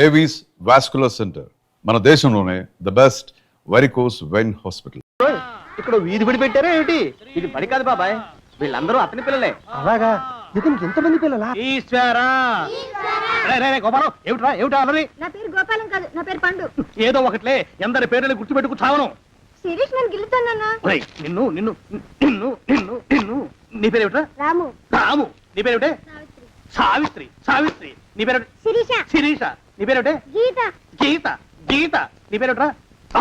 Avis vascular centre మన దేశంలోనే the best varicose vein hospital. ఇక్కడ వీధి బడి పెట్టారా ఏమిటి? ఇది బడి కాదు బాబాయ్, వీళ్ళందరూ అతని పిల్లలే. అలాగా? ఇతనికి ఎంతమంది పిల్లలా? ఈశ్వరా గోపాలం, ఏమిట్రా ఏమిటా అన్నది? నా పేరు గోపాలం కాదు, నా పేరు పండు. ఏదో ఒకట్లే, ఎందరి పేర్లని గుర్తుపెట్టుకు చావను. శిరీష్ నన్ను గిల్లుతానన్నా. నిన్ను నిన్ను నిన్ను నిన్ను నిన్ను నీ పేరేమిట్రా? రాము. రాము. నీ పేరేమిటే? సావిత్రి. సావిత్రి. నీ పేరు? శిరీష. శిరీష. నీ పేరేమిటే? గీత. గీత. గీత. నీ పేరేమిట్రా?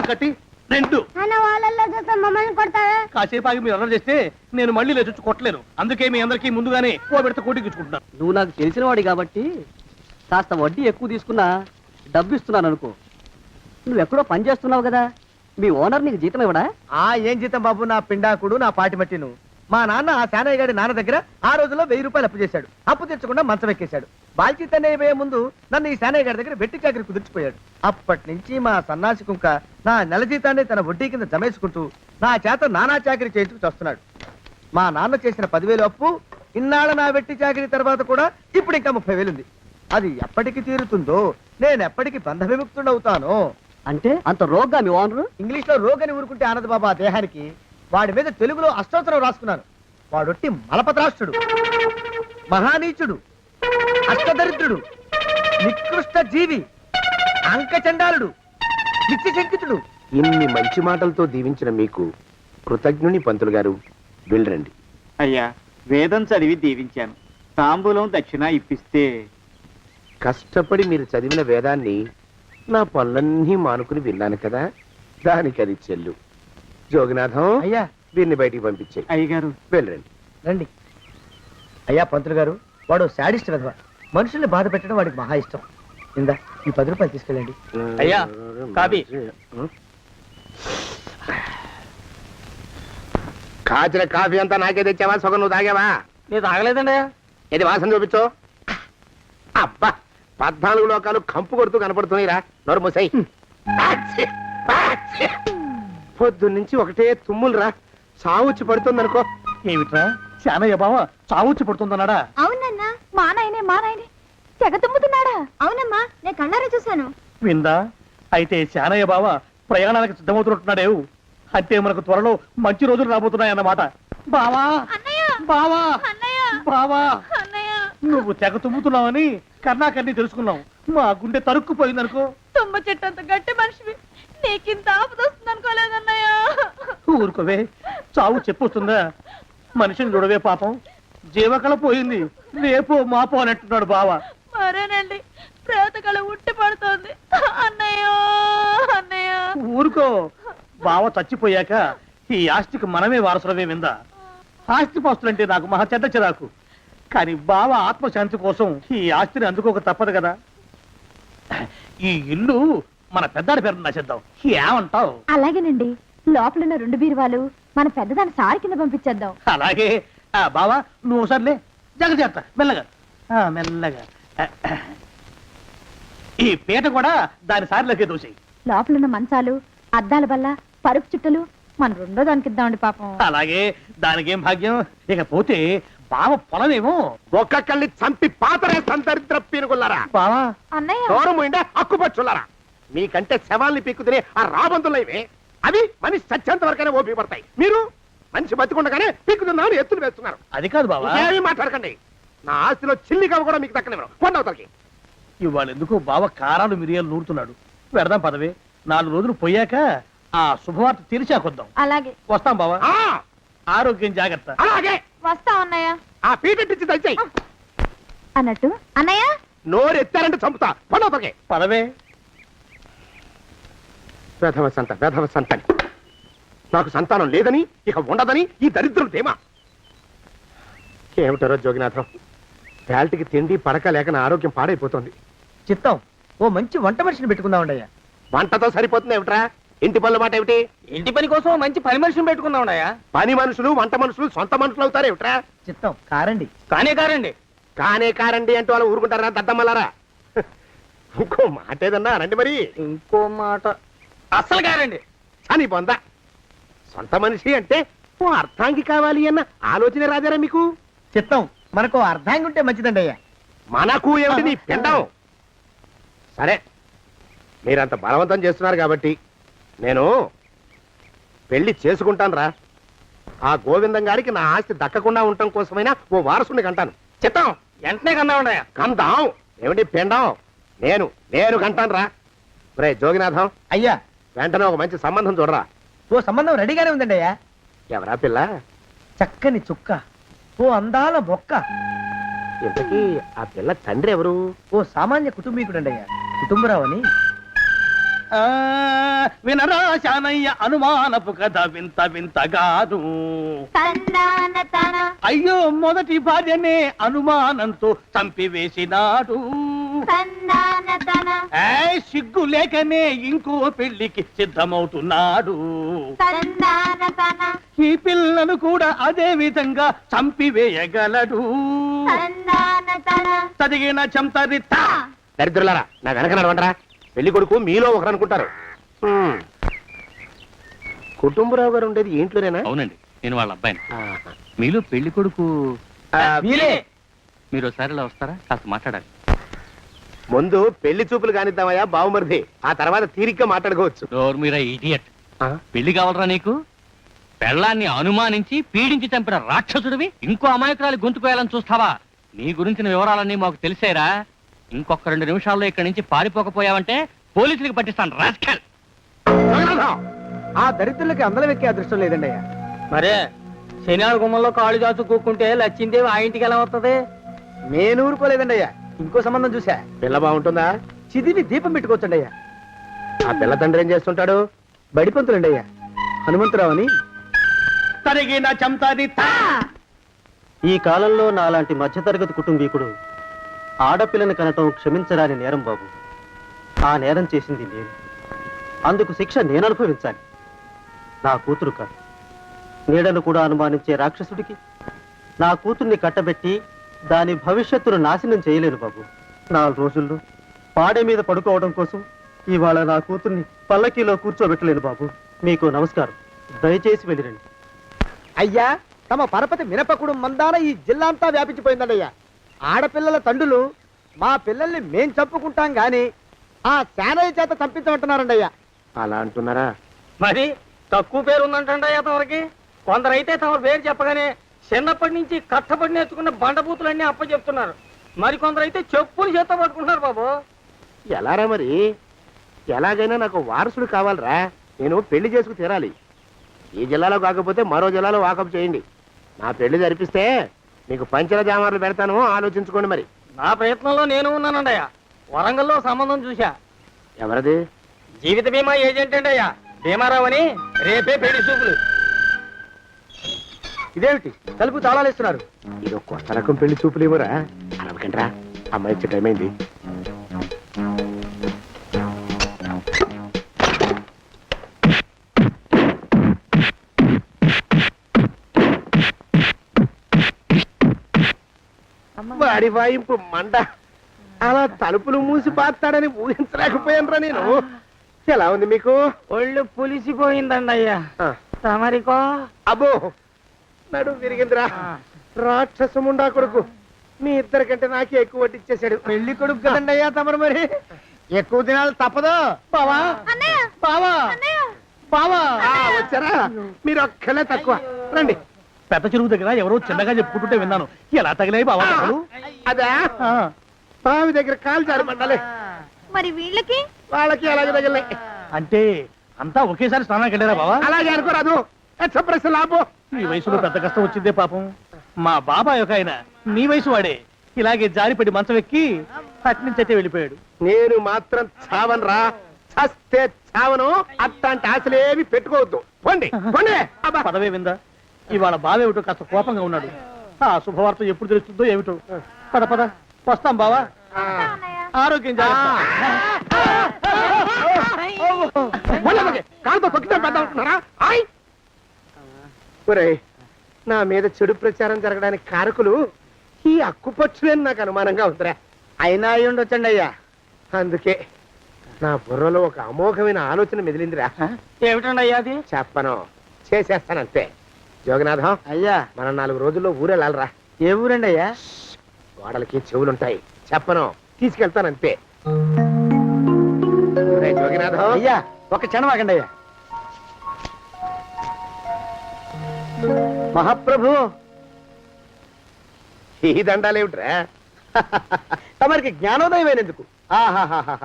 ఒకటి రెండు. అన్న వాళ్ళల్లో చూస్తే మమ్మల్ని కొడతావా? కాసేపు ఆగి మీరు అల్లరి చేస్తే నేను మళ్ళీ లేచొచ్చి కొట్టలేను. అందుకే మీ అందరికీ ముందుగానే ఓ పెడితే కోటికిచ్చుకుంటున్నాను. నువ్వు నాకు తెలిసిన వాడి కాబట్టి కాస్త వడ్డీ ఎక్కువ తీసుకున్నా డబ్బు ఇస్తున్నాను అనుకో. నువ్వు ఎక్కడో పని చేస్తున్నావు కదా, మీ ఓనర్ నీకు జీతం ఇవ్వడా? ఏం జీతం బాబు, నా పిండాకుడు, నా పాటి మట్టిను. మా నాన్న ఆ శానయ్య గారి నాన్న దగ్గర ఆ రోజుల్లో 1000 రూపాయలు అప్పు చేశాడు. అప్పు తెచ్చకుండా మంచం ఎక్కేశాడు. బాల్చితనే అయిపోయే ముందు నన్ను ఈ శానయ్య గారి దగ్గర వెట్టి చాకరి కుదిర్చిపోయాడు. అప్పటి నుంచి మా సన్నాసి కుంక నా నెల జీతాన్ని తన వడ్డీ కింద జమేసుకుంటూ నా చేత నానా చాకరీ చేయించుకు వస్తున్నాడు. మా నాన్న చేసిన 10,000 అప్పు ఇన్నాళ్ళ నా వెట్టి చాకరీ తర్వాత కూడా ఇప్పుడు ఇంకా 30,000 ఉంది. అది ఎప్పటికి తీరుతుందో, నేను ఎప్పటికి బంధ విముక్తుడవుతానో. అంటే అంత రోగ్గా మీ ఓనరు? ఇంగ్లీష్ లో రోగని ఊరుకుంటే ఆనదు బాబా దేహానికి. వాడి మీద తెలుగులో అష్టోత్తరం రాసుకున్నాను. వాడొట్టి మలపత్రాష్ట్రుడు, మహానీచుడు, అష్టదరిద్రుడు, నికృష్ట జీవి, అంకచండాలుడు, నిత్యశంకితుడు. ఇన్ని మంచి మాటలతో దీవించిన మీకు కృతజ్ఞుని పంతులు గారు, వెళ్ళరండి. అయ్యా, వేదం చదివి దీవించాను. తాంబూలం దక్షిణ ఇప్పిస్తే. కష్టపడి మీరు చదివిన వేదాన్ని నా పనులన్నీ మానుకుని విన్నాను కదా, దానికి అది చెల్లు. జోగినాథం, అయ్యా వీరిని బయటికి పంపించే. అయ్యగారు వెళ్ళరండి. రండి. అయ్యా పంతులు గారు, వాడు శాడిస్ట్ విధవ. మనుషుల్ని బాధ పెట్టడం వాడికి మహా ఇష్టం. ఇందా ఈ 10 రూపాయలు తీసుకెళ్ళండి. అయ్యా, కాపీ. కాచిన కాఫీ అంతా నాకే తెచ్చావా? సగం నువ్వు తాగావా? నేను తాగలేదండి. ఇది వాసన చూపించు. అబ్బా, 14 లోకాలు కంపు కొడుతూ కనపడుతున్నాయిరా. నోరు మూసాయి. పొద్దున్నుంచి ఒకటే తుమ్ములురా. సావుచ్చి పడుతుంది అనుకో. ఏమిట్రా శానయ్య బావ చావుచ్చి పడుతుందన్నాడా? అవునన్నా, మా నాయనే తెగ తుమ్ముతున్నాడా? అవునమ్మా, నేను కళ్ళారా చూశాను. విందా? అయితే శానయ్య బావ ప్రయాణానికి సిద్ధమవుతున్నట్టున్నాడేవు. అంటే మనకు త్వరలో మంచి రోజులు రాబోతున్నాయన్నమాట. బావా, అన్నయ్య, బావా, అన్నయ్య, బావా, అన్నయ్య. నువ్వు తెగ తుమ్ముతున్నావని కర్ణాకర్ణి తెలుసుకున్నావు. మా గుండె తరుక్కుపోయిందనుకో. తుమ్మ చెట్టు అంత గట్టి మనిషివి, నీకింత ఆపద వస్తుంది అనుకోలేదన్నయ్య. ఊరుకోవే, చావు చెప్పొస్తుందా? మనిషిని చూడవే పాపం, జీవకళ పోయింది. రేపో మాపో అని అంటున్నాడు బావ. మరేనండి, ప్రేతకళ ఉట్టి పడుతోంది అన్నయ్య. అన్నయ్య ఊరుకో, బావ చచ్చిపోయాక ఈ ఆస్తికి మనమే వారసులమే. విందా? ఆస్తి పాస్తులంటే నాకు మహా చెడ్డ చిరాకు. కానీ బావ ఆత్మశాంతి కోసం ఈ ఆస్తిని అందుకోక తప్పదు కదా. ఈ ఇల్లు మన పెద్దాడి పేరు నచ్చేద్దాం. ఏమంటావు? అలాగేనండి, లోపలున్న 2 బీరువాలు మన పెద్దదాన్ని సారి కింద పంపించేద్దాం. అలాగే. బావా నువ్వు సర్లే, జాగ్రత్త, మెల్లగా మెల్లగా. ఈ పీట కూడా దాని సారిలోకే దోసేయి. లోపలున్న మంచాలు, అద్దాల బల్ల, పరుపు చుట్టలు మన 2వ దానికి ఇద్దామండి పాపం. అలాగే, దానికేం భాగ్యం. ఇకపోతే బావ పొలమేమో ఒక్కొక్కల్ని చంపి పాతరే సంతరిద్ర పీనుకున్నారా. బావా. అన్నయ్య, దూరం ఉండే అక్కుపచ్చులారా. మీకంటే శవాల్ని పీక్కుతినే ఆ రాబందులు ఇవే. అవి మనిషి చచ్చేంత వరకైనా ఓపి పడతాయి. మీరు మనిషి బతికుండగానే పీక్కుతున్నామని ఎత్తులు వేస్తున్నారు. అది కాదు బావా. ఏమీ మాట్లాడకండి. నా ఆస్తిలో చిల్లి కవ కూడా మీకు దక్కనివ్వరు. కొండవతలకి. ఇవాళ ఎందుకో బావ కారాలు మిరియాలు నూరుతున్నాడు. పెడదాం పదవే. 4 రోజులు పోయాక ఆ శుభవార్త తెలిసాకొద్దాం. అలాగే. వస్తాం బావా. ఆ, ఆరోగ్యం జాగ్రత్త. అలాగే. వస్తా అన్నయ్య. ఆ పీటెట్టించి దయచేయి. అన్నట్టు అన్నయ్య, నోరు ఎత్తారంటే చంపుతా. కొండవతలకి. పదవే. వేధవ సంతానం. నాకు సంతానం లేదని, ఇక ఉండదని ఈ దరిద్రుడు ధీమా. ఏమిటారో జోగినాథం, వేల్టికి తిండి పడక లేక నా ఆరోగ్యం పాడైపోతుంది. చిత్తం, ఓ మంచి వంట మనిషిని పెట్టుకుందామండి అయ్యా. వంటతో సరిపోతుంది ఏమిట్రా? ఇంటి పనుల మాట ఏమిటి? ఇంటి పని కోసం మంచి పని మనిషిని పెట్టుకుందామయ్యా. పని మనుషులు వంట మనుషులు సొంత మనుషులు అవుతారు ఏమిట్రా? చిత్తం, కారండి. కారండి. కారండి అంటూ వాళ్ళు ఊరుకుంటారా దద్దమ్మలారా? ఇంకో మాట ఏదన్నా రండి మరి. ఇంకో మాట అస్సలు కారండి. అని పొందా. సొంత మనిషి అంటే ఓ అర్థాంగి కావాలి అన్న ఆలోచన రాజారా మీకు? చిత్తం, మనకు అర్థంగా ఉంటే మంచిదండి అయ్యా. మనకు ఏమిటి నీ పిండం? సరే మీరంత బలవంతం చేస్తున్నారు కాబట్టి నేను పెళ్లి చేసుకుంటాను రా. ఆ గోవిందం గారికి నా ఆస్తి దక్కకుండా ఉండటం కోసమైనా ఓ వారసుని కంటాను. చిత్తం వెంటనే కన్నా ఉండయా. కందాం ఏమిటి పిండం? నేను కంటాను రా. రే జోగినాథం, అయ్యా, వెంటనే ఒక మంచి సంబంధం చూడరా. ఓ సంబంధం రెడీగానే ఉందండి అయ్యా. ఎవరా పిల్ల? చక్కని చుక్క, ఓ అందాల మొక్క, ఇంతకీ ఆ పిల్ల తండ్రి ఎవరు? ఓ సామాన్య కుటుంబీకుడండి అయ్యా, కుటుంబరావు అని. వినరా శానయ్య అనుమానపు కథ వింత వింతగాదు. అయ్యో మొదటి భార్యనే అనుమానంతో చంపివేసినాడు. సిగ్గు లేకనే ఇంకో పెళ్లికి సిద్ధమవుతున్నాడు. ఈ పిల్లను కూడా అదే విధంగా చంపివేయగలడు. చదివిన చంతరిత. దరిద్రులారా, నా వెనక నడవండరా. పెళ్లి కొడుకు మీలో ఒకరు అనుకుంటారు. కుటుంబరావు గారు ఉండేది ఇంట్లోనేనా? అవునండి, నేను వాళ్ళ అబ్బాయిని. ఆహా. మీలో పెళ్లి కొడుకు మీరే. మీరు ఒకసారి ఇలా వస్తారా? కాస్త మాట్లాడాలి. ముందు పెళ్లి చూపులు కానిద్దామయ్యా బావుమరిది, ఆ తర్వాత తీరిగ్గా మాట్లాడుకోవచ్చు. డోర్ మీరా ఇడియట్. పెళ్లి కావాలరా నీకు? పెళ్ళాన్ని అనుమానించి పీడించి చంపిన రాక్షసుడివి ఇంకో అమాయకురాలు గొంతుకోయాలని చూస్తావా? నీ గురించిన వివరాలన్నీ మాకు తెలిసేరా. ఇంకొక 2 నిమిషాల్లో ఇక్కడి నుంచి పారిపోకపోయావంటే పోలీసులకు పట్టిస్తాను. రాస్కల్. ఆ దరిద్రులకి అందలం ఎక్కే అదృష్టం లేదండి అయ్యా. మరే శనివార గుమ్మంలో కాళ్ళు చాచు కూకుంటే లచ్చిందేవి ఆ ఇంటికి ఎలా వస్తుంది? నేను ఊరుకోలేదండి అయ్యా, ఇంకో సంబంధం చూసా. పిల్ల బాగుంటుందా? చిదివి దీపం పెట్టుకోవచ్చండి అయ్యా. ఆ పిల్ల తండ్రి ఏం చేస్తుంటాడు? బడిపంతులండి అయ్యా, హనుమంతరావు అని. తరిగిన చంతరిత. ఈ కాలంలో నాలాంటి మధ్యతరగతి కుటుంబీకుడు ఆడపిల్లని కనటం క్షమించరాని నేరం బాబు. ఆ నేరం చేసింది నేను, అందుకు శిక్ష నేను అనుభవించాలి. నా కూతురు కాదు, నీడను కూడా అనుమానించే రాక్షసుడికి నా కూతుర్ని కట్టబెట్టి దాని భవిష్యత్తును నాశనం చేయలేను బాబు. 4 రోజుల్లో పాడే మీద పడుకోవడం కోసం ఇవాళ నా కూతుర్ని పల్లకీలో కూర్చోబెట్టలేను బాబు. మీకు నమస్కారం, దయచేసి వెళ్ళిరండి. అయ్యా, తమ పరపతి మినపకుడు మందాన ఈ జిల్లా అంతా వ్యాపించిపోయిందండి అయ్యా. ఆడపిల్లల తండ్రులు మా పిల్లల్ని మేం చంపుకుంటాం గాని ఆ శానయ్య చేత చంపించమంటున్నారండి అయ్యా. అలా అంటున్నారా? మరి తక్కువ పేరు ఉందంటండి అతనికి. కొందరైతే తమ పేరు చెప్పగానే చిన్నప్పటి నుంచి కట్టబడి నేర్చుకున్న బండబూతులన్నీ అప్పచెప్తున్నారు. మరి కొందరైతే చెప్పులు చేత పట్టుకుంటున్నారు బాబు. ఎలారా మరి? ఎలాగైనా నాకు వారసుడు కావాలరా. నేను పెళ్లి చేసుకు తీరాలి. ఈ జిల్లాలో కాకపోతే మరో జిల్లాలో వాకప్ చేయండి. నా పెళ్లి జరిపిస్తే మీకు పంచల జామార్లు పెడతాను, ఆలోచించుకోండి. మరి నా ప్రయత్నంలో నేను ఉన్నానండయ్యా. వరంగల్లో సంబంధం చూశా. ఎవరది? జీవిత బీమా ఏజెంట్ అండి అయ్యా, భీమారావు అని. రేపే పెళ్లి చూపులు. ఇదేమిటి తలుపు తాళాలు ఇస్తున్నారు? ఇది ఒక కొత్త రకం పెళ్లి చూపులు ఏమోరా. అరవకండ్రా, అమ్మాయి వచ్చే టైం అయింది. వాడి వాయింపు మండ. అలా తలుపులు మూసి పాతాడని ఊహించలేకపోయానురా నేను. ఎలా ఉంది మీకు? ఒళ్ళు పులిసిపోయిందండి అయ్యా. తమరికో? అబ్బో, నడు విరిగిందిరా. రాక్షసముండా కొడుకు మీ ఇద్దరికంటే నాకే ఎక్కువ వడ్డిచ్చేశాడు. పెళ్లి కొడుకు కదండి అయ్యా తమరు, మరి ఎక్కువ దినాలు తప్పదు. బావా, బావా, బావా. వచ్చారా? మీరు ఒక్కలే తక్కువ. రండి. పెద్ద చెరువు దగ్గర ఎవరో చిన్నగా చెప్పుకుంటుంటే విన్నాను. ఎలా తగిలాయి బాబా? అదా బావి దగ్గర కాలు జారి పడ్డాలే. మరి వీళ్ళకి? వాళ్ళకి అలాగే తగిలే. అంటే అంతా ఒకేసారి స్నానానికి వెళ్ళారా బావా? అలాగే అనుకోరాదు. ప్రశ్న లాభం. ఈ వయసులో పెద్ద కష్టం వచ్చిందే పాపం. మా బాబాయ్ ఒక ఆయన నీ వయసు వాడే ఇలాగే జారిపడి మంచం ఎక్కి అట్నుంచి అయితే వెళ్ళిపోయాడు. నేను మాత్రం చావను రా. చస్తే చావను. అట్లాంటి ఆశలేమి పెట్టుకోవద్దు. పోండి పోండి. అబ్బా, పదవే విందా. ఇవాళ బావేమిటో కాస్త కోపంగా ఉన్నాడు. ఆ శుభవార్త ఎప్పుడు తెలుస్తుందో ఏమిటో. పద పద, వస్తాం బావా. ఆరోగ్యం జాగ్రత్త. కాలుతో తొక్కితే పెద్ద ఉంటున్నారా? ఒరేయ్, నా మీద చెడు ప్రచారం జరగడానికి కారకులు ఈ అక్కుపచ్చులేని నాకు అనుమానంగా ఉందిరా. అయినా అయి ఉండొచ్చండి అయ్యా. అందుకే నా బుర్రలో ఒక అమోఘమైన ఆలోచన మెదిలిందిరా. ఏమిటండి అయ్యా అది? చెప్పను, చేసేస్తానంతే. జోగనాథం, అయ్యా, మనం 4 రోజుల్లో ఊరెళ్ళాలరా. ఏ ఊరండి అయ్యా? గోడలకి చెవులుంటాయి. చెప్పను, తీసుకెళ్తానంతే. జోగినాథం అయ్యా ఒక క్షణం ఆగండి అయ్యా. మహాప్రభు ఈ దండాలేమిట్రా? తమరికి జ్ఞానోదయమైనందుకు ఆహాహాహా.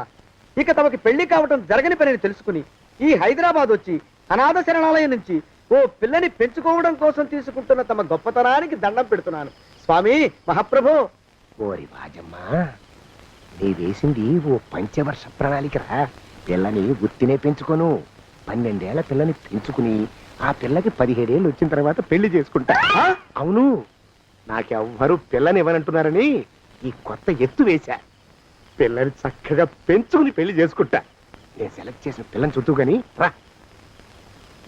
ఇక తమకి పెళ్లి కావటం జరగని పనిని తెలుసుకుని ఈ హైదరాబాద్ వచ్చి అనాథ శరణాలయం నుంచి ఓ పిల్లని పెంచుకోవడం కోసం తీసుకుంటున్న తమ గొప్పతనానికి దండం పెడుతున్నాను స్వామి మహాప్రభు. ఓరి బాజమ్మ, నీ వేసింది ఓ పంచవర్ష ప్రణాళికరా. పిల్లని గుర్తినే పెంచుకోను, 12 ఏళ్ల పిల్లని పెంచుకుని ఆ పిల్లకి 17 ఏళ్ళు వచ్చిన తర్వాత పెళ్లి చేసుకుంటా. ఆ? అవును, నాకెవ్వరూ పిల్లని ఇవ్వనంటున్నారని ఈ కొత్త ఎత్తు వేశా. పిల్లని చక్కగా పెంచుకుని పెళ్లి చేసుకుంటా. నేను సెలెక్ట్ చేసిన పిల్లని చుట్టూ గాని రా.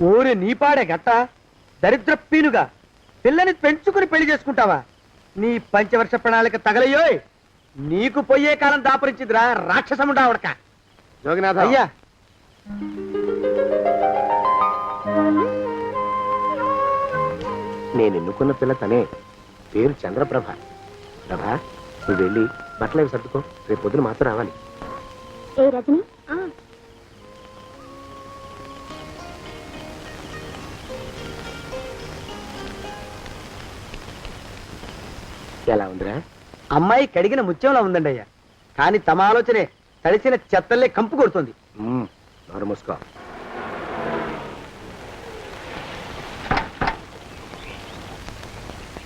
ఊరి నీపాడే గట్ట దరిద్రపీనుగా పిల్లని పెంచుకుని పెళ్లి చేసుకుంటావా? నీ పంచవర్ష ప్రణాళిక తగలయ్యోయ్. నీకు పోయే కాలం దాపరించిందిరా రాక్షసముండావడక. జోగినాథ అయ్యా నేను ఎన్నుకున్న పిల్ల తనే, పేరు చంద్రప్రభ. ప్రభ, నువ్వు వెళ్ళి బట్టలు అవి సర్దుకో, రేపు పొద్దున మాత్రం రావాలి. ఏ రజని ఎలా ఉందిరా? అమ్మాయి కడిగిన ముత్యంలా ఉందండి అయ్యా. కానీ తమ ఆలోచనే తడిసిన చెత్తల్లే కంపు కొడుతుంది. నోరు మూసుకో.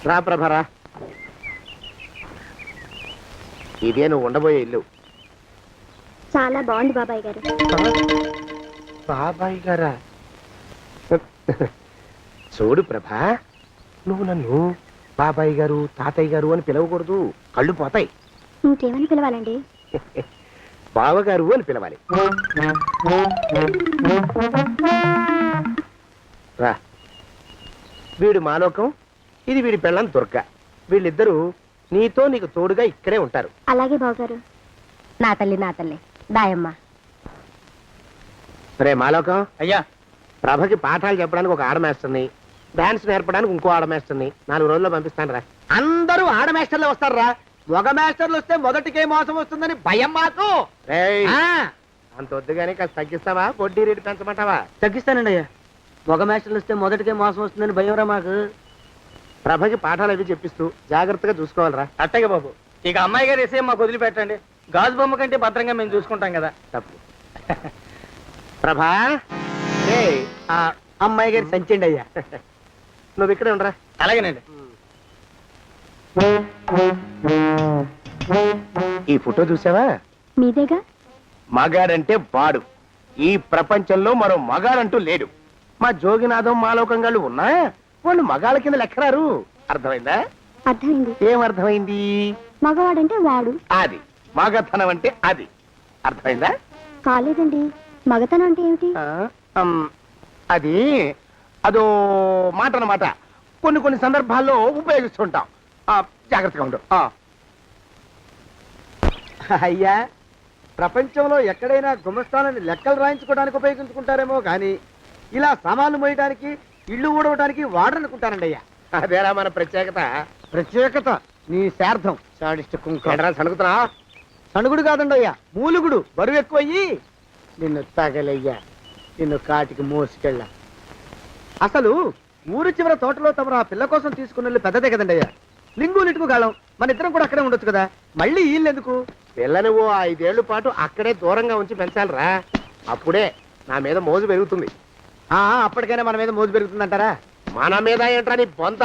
రా ప్రభరా, ఇదే నువ్వు ఉండబోయే ఇల్లు. చాలా బాగుంది బాబాయ్ గారు. బాబాయ్ గారా? చూడు ప్రభా, నువ్వు నన్ను బాబాయ్ గారు తాతయ్య గారు అని పిలవకూడదు, కళ్ళు పోతాయి. ఇంకేమని పిలవాలండి? బావగారు అని పిలవాలి. రా, వీడు మాలోకం, ఇది వీడి పెళ్ళం దుర్గ. వీళ్ళిద్దరూ నీతో నీకు తోడుగా ఇక్కడే ఉంటారు. అలాగే బావగారు. నా తల్లి దాయమ్మ. రే మాలోకం, అయ్యా ప్రభకి పాఠాలు చెప్పడానికి ఒక ఆడమేస్తుంది, డాన్స్ నేర్పడానికి ఇంకో ఆడమేస్తుంది. 4 రోజుల్లో పంపిస్తాను రా. అందరూ ఆడ మాస్టర్లే వస్తారా? మగ మాస్టర్లు వస్తే మొదటికే మోసం వస్తుందని భయం మాకు. రేయ్, ఆ, అంత వద్దుగానే కాస్త తగ్గిస్తావా? వడ్డీ రేటు పెంచమంటావా? తగ్గిస్తానండి అయ్యా. మగ మాస్టర్లు వస్తే మొదటికే మోసం వస్తుందని భయంరా మాకు. ప్రభకి పాఠాలు అవి చెప్పిస్తూ జాగ్రత్తగా చూసుకోవాలరా. అట్టగే బాబు. ఇక అమ్మాయి గారు వేసే మాకు వదిలిపెట్టండి. గాజు బొమ్మ కంటే భద్రంగా మేము చూసుకుంటాం కదా. తప్పు. ప్రభా, రేయ్, ఆ అమ్మాయి గారి సంచండి అయ్యా. నువ్వు ఇక్కడే ఉండరా. అలాగేనండి. ఈ ఫోటో చూసావా? మీదేగా. మగాడంటే వాడు. ఈ ప్రపంచంలో మరో మగాడంటూ లేడు. మా జోగినాథం మాలోకంగాళ్ళు ఉన్నా వాళ్ళు మగాళ్ళ కింద లెక్కరారు. అర్థమైందా? అర్థమైంది. ఏమర్థమైంది? మగవాడంటే వాడు. అది మగతనం అంటే అది. అర్థమైందా? కాలేదండి. మగతనం అంటే ఏమిటి? అది అదో మాట అన్నమాట. కొన్ని సందర్భాల్లో ఉపయోగిస్తుంటాం. జాగ్రత్తగా ఉండు. అయ్యా, ప్రపంచంలో ఎక్కడైనా గుమస్థానాన్ని లెక్కలు రాయించుకోవడానికి ఉపయోగించుకుంటారేమో కానీ ఇలా సామాన్లు మోయడానికి, ఇల్లు ఊడవడానికి వాడనుకుంటారండి అయ్యా. అదేరా మన ప్రత్యేకత. ప్రత్యేకత నీ శార్థం. సాడిస్ట్ కుంక. సణుకుతున్నా? సణుగుడు కాదండి అయ్యా, మూలుగుడు. బరువు ఎక్కువయ్యి నిన్ను తగలయ్యా, నిన్ను కాటికి మోసుకెళ్ళా. అసలు ఊరు చివర తోటలో తమరు ఆ పిల్ల కోసం తీసుకున్న పెద్దదే కదండి అయ్యా. లింగు లిటుకు గాలం. మన ఇద్దరం కూడా అక్కడే ఉండొచ్చు కదా, మళ్ళీ వీళ్ళెందుకు? పిల్లని ఓ 5 ఏళ్ల పాటు అక్కడే దూరంగా ఉంచి పెంచాలిరా. అప్పుడే నా మీద మోజు పెరుగుతుంది. అప్పటికైనా మన మీద మోజు పెరుగుతుందంటారా? మన మీద ఏంట్రా నీ బొంత?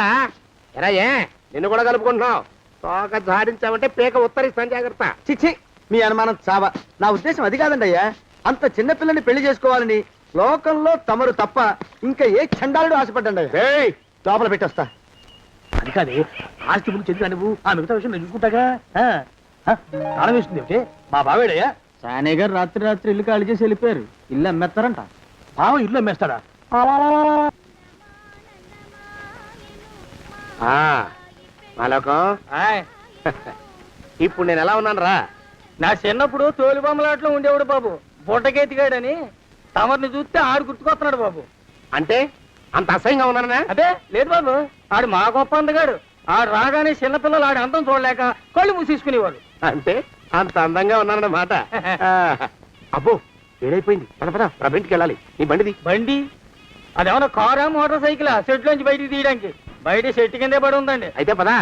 ఎరా, ఏ నిన్ను కూడా కలుపుకుంటున్నావు? తోక జాడించావంటే పీక ఉత్తరిస్తాను, జాగ్రత్త. చిచ్చి, మీ అనుమానం చావా. నా ఉద్దేశం అది కాదండి అయ్యా. అంత చిన్న పిల్లని పెళ్లి చేసుకోవాలని లోకంలో తమరు తప్ప ఇంకా ఏ చండాలుడు ఆశపడ్డండి అయ్యా. ఏయ్, లోపల పెట్టొస్తా. అది కాదే, ఆస్తి ముందు చెందుగా నువ్వు ఆ మిగతా విషయం నేను చూసుకుంటాగా. తాళం వేస్తుంది ఏమిటి? మా బావేడయ్యా. సానే గారు రాత్రి ఇల్లు ఖాళీ చేసి వెళ్ళిపోయారు. ఇల్లు అమ్మేస్తారంట. బావ ఇల్లు అమ్మేస్తాడా? మాలోకం, ఇప్పుడు నేను ఎలా ఉన్నాను రా? నా చిన్నప్పుడు తోలు బొమ్మలాట్లో ఉండేవాడు బాబు, బుట్టకెత్తిగాడని. తమరిని చూస్తే ఆడు గుర్తుకొస్తున్నాడు బాబు. అంటే అంత అసహ్యంగా ఉన్నానా? అదే లేదు బాబు, ఆడు మా గొప్ప అందగాడు. ఆడు రాగానే చిన్నపిల్లలు ఆడి అందం చూడలేక కళ్ళు మూసేసుకునేవాడు. అంటే అంత అందంగా ఉన్నానన్నమాట. అబ్బో, ఏడైపోయింది. పద పద, ప్రభ ఇంటికి వెళ్ళాలి. నీ బండిది. బండి అదేమన్నా కారా మోటార్ సైకిల్ షెడ్ లోంచి బయటికి తీయడానికి? బయట షెట్ కిందే పడి ఉందండి. అయితే పదా.